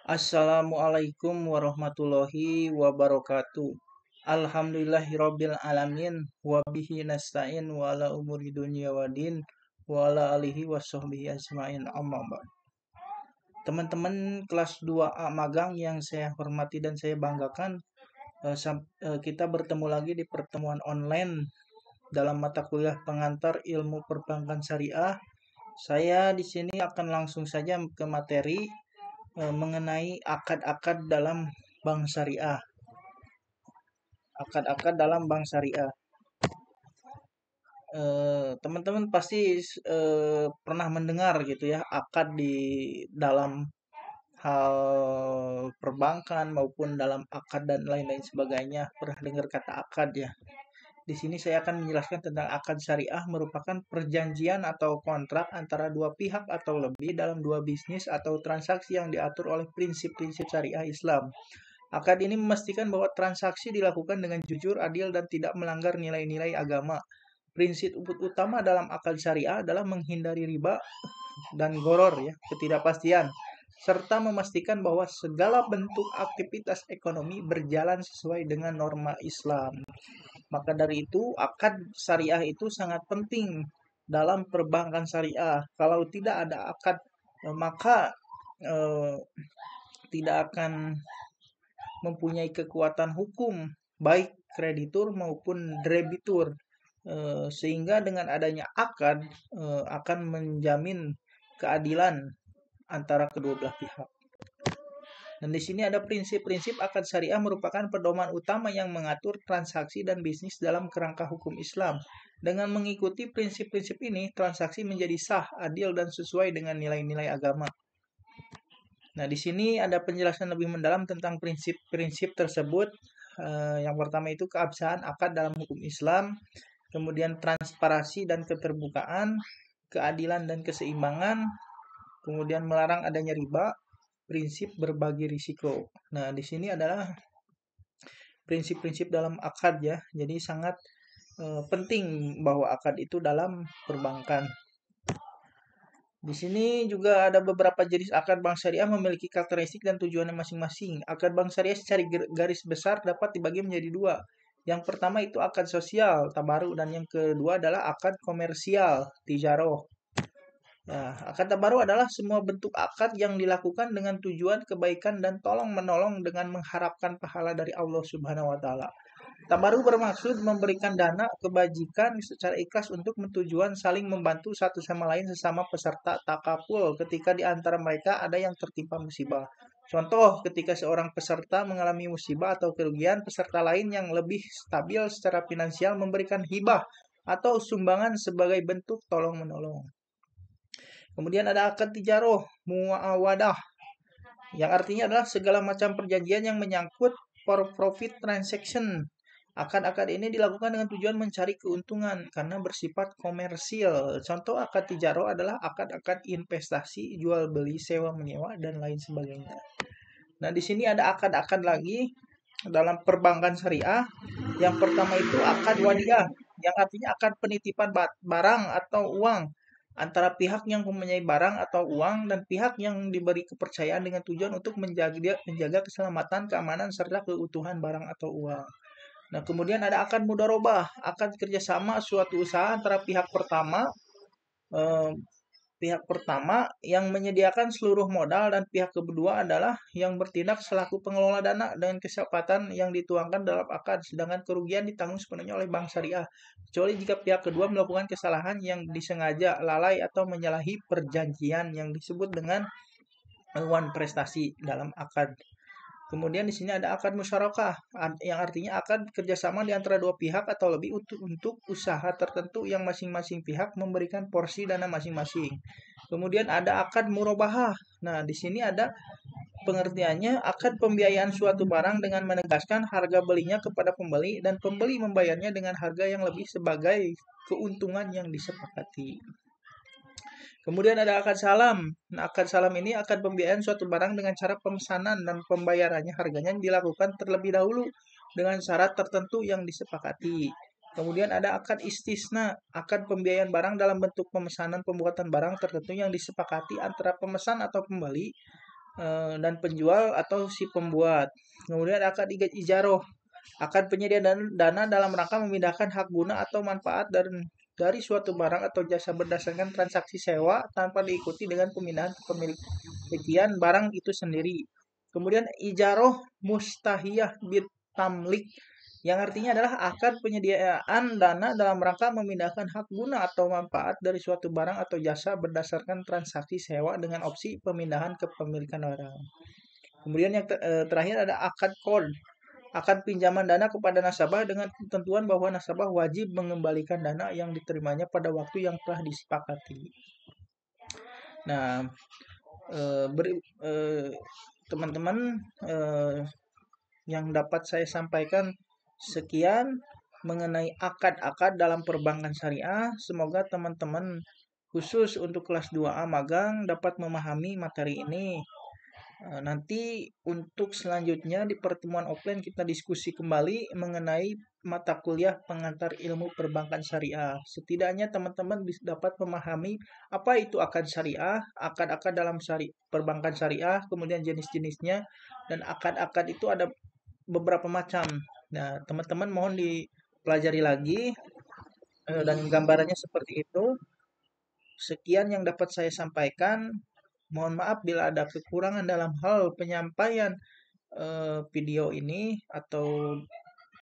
Assalamualaikum warahmatullahi wabarakatuh. Alhamdulillahirabbil alamin wa bihi nasta'in wa ala umuri dunya waddin wa ala alihi washabbihi ajmain amma ba'd. Teman-teman kelas 2A magang yang saya hormati dan saya banggakan, kita bertemu lagi di pertemuan online dalam mata kuliah pengantar ilmu perbankan syariah. Saya di sini akan langsung saja ke materi mengenai akad-akad dalam bank syariah. Akad-akad dalam bank syariah. Teman-teman pasti pernah mendengar gitu ya akad di dalam hal perbankan maupun dalam akad dan lain-lain sebagainya. Pernah dengar kata akad ya? Di sini saya akan menjelaskan tentang akad syariah merupakan perjanjian atau kontrak antara dua pihak atau lebih dalam dua bisnis atau transaksi yang diatur oleh prinsip-prinsip syariah Islam. Akad ini memastikan bahwa transaksi dilakukan dengan jujur, adil, dan tidak melanggar nilai-nilai agama. Prinsip utama dalam akad syariah adalah menghindari riba dan goror ya, ketidakpastian, serta memastikan bahwa segala bentuk aktivitas ekonomi berjalan sesuai dengan norma Islam. Maka dari itu, akad syariah itu sangat penting dalam perbankan syariah. Kalau tidak ada akad, maka eh, tidak akan mempunyai kekuatan hukum, baik kreditur maupun debitur. Sehingga dengan adanya akad akan menjamin keadilan antara kedua belah pihak. Dan di sini ada prinsip-prinsip akad syariah merupakan pedoman utama yang mengatur transaksi dan bisnis dalam kerangka hukum Islam. Dengan mengikuti prinsip-prinsip ini, transaksi menjadi sah, adil, dan sesuai dengan nilai-nilai agama. Nah, di sini ada penjelasan lebih mendalam tentang prinsip-prinsip tersebut. Yang pertama itu keabsahan akad dalam hukum Islam, kemudian transparansi dan keterbukaan, keadilan dan keseimbangan, kemudian melarang adanya riba, prinsip berbagi risiko. Nah, di sini adalah prinsip-prinsip dalam akad ya. Jadi sangat penting bahwa akad itu dalam perbankan. Di sini juga ada beberapa jenis akad bank syariah memiliki karakteristik dan tujuannya masing-masing. Akad bank syariah secara garis besar dapat dibagi menjadi dua. Yang pertama itu akad sosial, tabaru, dan yang kedua adalah akad komersial, tijaroh. Nah, akad tabaru adalah semua bentuk akad yang dilakukan dengan tujuan kebaikan dan tolong-menolong dengan mengharapkan pahala dari Allah Subhanahu wa taala. Tabaru bermaksud memberikan dana kebajikan secara ikhlas untuk tujuan saling membantu satu sama lain sesama peserta takaful ketika di antara mereka ada yang tertimpa musibah. Contoh, ketika seorang peserta mengalami musibah atau kerugian, peserta lain yang lebih stabil secara finansial memberikan hibah atau sumbangan sebagai bentuk tolong-menolong. Kemudian ada akad tijaroh muawadah yang artinya adalah segala macam perjanjian yang menyangkut for profit transaction. Akad-akad ini dilakukan dengan tujuan mencari keuntungan karena bersifat komersil. Contoh akad tijaroh adalah akad-akad investasi, jual beli, sewa menyewa, dan lain sebagainya. Nah, di sini ada akad-akad lagi dalam perbankan syariah. Yang pertama itu akad wadiah, yang artinya akad penitipan barang atau uang antara pihak yang mempunyai barang atau uang dan pihak yang diberi kepercayaan dengan tujuan untuk menjaga keselamatan, keamanan, serta keutuhan barang atau uang. Nah, kemudian ada akad mudharabah, akad kerjasama suatu usaha antara eh, pihak pertama yang menyediakan seluruh modal dan pihak kedua adalah yang bertindak selaku pengelola dana dengan kesepakatan yang dituangkan dalam akad, sedangkan kerugian ditanggung sepenuhnya oleh bank syariah, kecuali jika pihak kedua melakukan kesalahan yang disengaja, lalai, atau menyalahi perjanjian yang disebut dengan wan prestasi dalam akad. Kemudian di sini ada akad musyarakah yang artinya akad kerjasama di antara dua pihak atau lebih untuk usaha tertentu yang masing-masing pihak memberikan porsi dana masing-masing. Kemudian ada akad murabahah. Nah, di sini ada pengertiannya akad pembiayaan suatu barang dengan menegaskan harga belinya kepada pembeli dan pembeli membayarnya dengan harga yang lebih sebagai keuntungan yang disepakati. Kemudian ada akad salam. Nah, akad salam ini akad pembiayaan suatu barang dengan cara pemesanan dan pembayarannya harganya dilakukan terlebih dahulu dengan syarat tertentu yang disepakati. Kemudian ada akad istisna, akad pembiayaan barang dalam bentuk pemesanan pembuatan barang tertentu yang disepakati antara pemesan atau pembeli dan penjual atau si pembuat. Kemudian akad ijaroh, akad penyedia dana dalam rangka memindahkan hak guna atau manfaat dari suatu barang atau jasa berdasarkan transaksi sewa tanpa diikuti dengan pemindahan kepemilikan barang itu sendiri. Kemudian ijaroh mustahiyah bitamlik, yang artinya adalah akad penyediaan dana dalam rangka memindahkan hak guna atau manfaat dari suatu barang atau jasa berdasarkan transaksi sewa dengan opsi pemindahan kepemilikan barang. Kemudian yang terakhir ada akad qard, akad pinjaman dana kepada nasabah dengan ketentuan bahwa nasabah wajib mengembalikan dana yang diterimanya pada waktu yang telah disepakati. Nah, teman-teman, yang dapat saya sampaikan sekian mengenai akad-akad dalam perbankan syariah. Semoga teman-teman khusus untuk kelas 2A magang dapat memahami materi ini. Nanti untuk selanjutnya di pertemuan offline kita diskusi kembali mengenai mata kuliah pengantar ilmu perbankan syariah. Setidaknya teman-teman dapat memahami apa itu akad syariah, akad-akad dalam perbankan syariah, kemudian jenis-jenisnya, dan akad-akad itu ada beberapa macam. Nah, teman-teman mohon dipelajari lagi, dan gambarannya seperti itu. Sekian yang dapat saya sampaikan. Mohon maaf bila ada kekurangan dalam hal penyampaian video ini atau